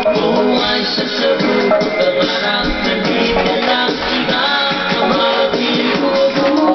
Buhay sa sabog, pangarap na di lang ikaw ang makilubo.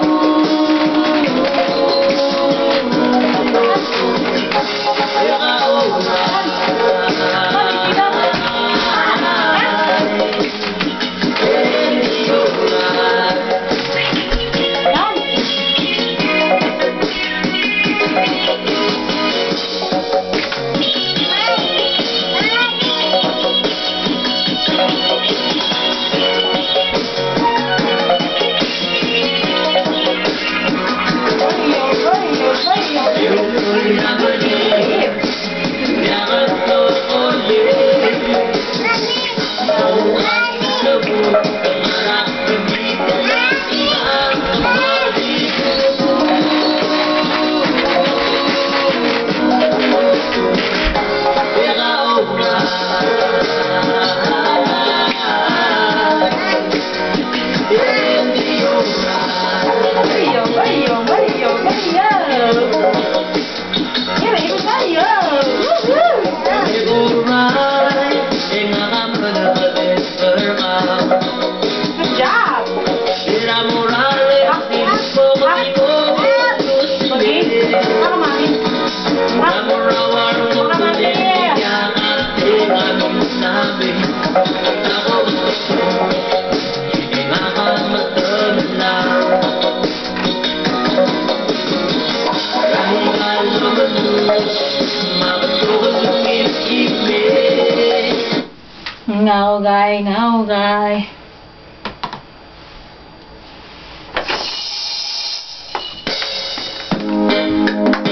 Ngao gai, ngao gai.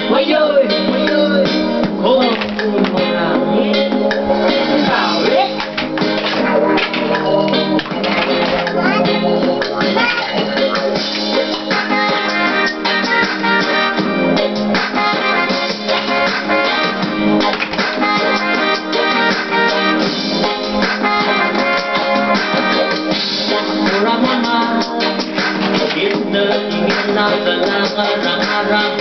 Ôi ơi, khổ một làm nhé. Bảo đấy. Harap-harap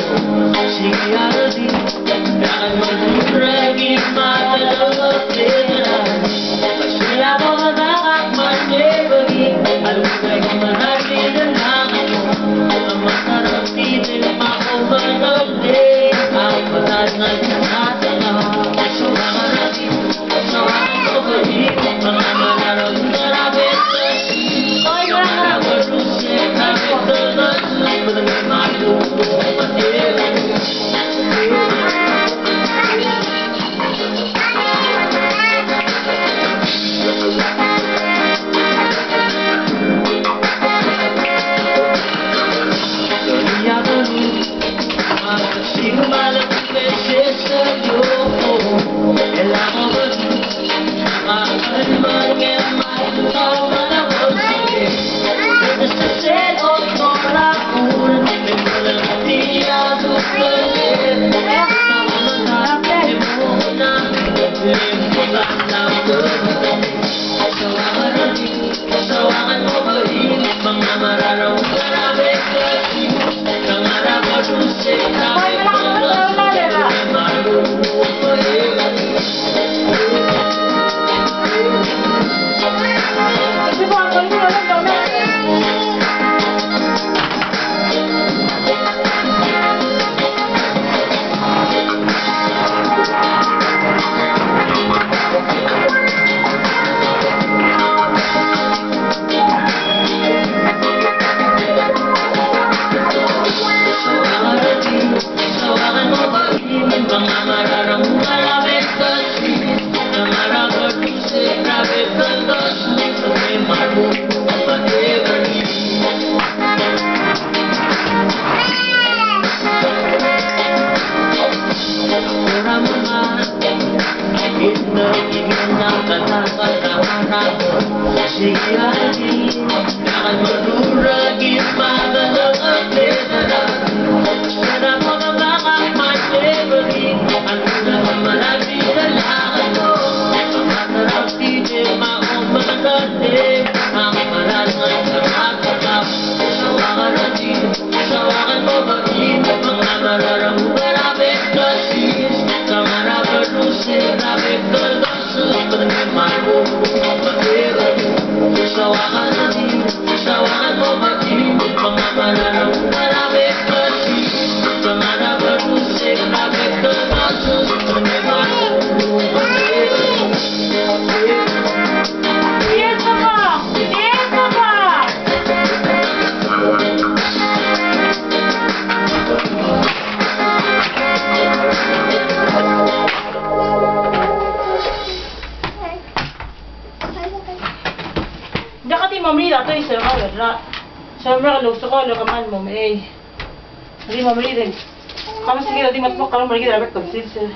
siardi dan menuragi mata lebaran Pasila mo manak manebagi alugay manarti dan ako ang masarap titil makubalagde ang patanan natanga sa mga rabi sa mga kabalik mga manarang narabit mga nabarusya kapit dagat madami malu Grabe, mommy la to isa ka la. Sa mga luto ko lo kaman mo eh. Hindi mo rin. Kamu sige di mat mo karon bagi dapat ko sil.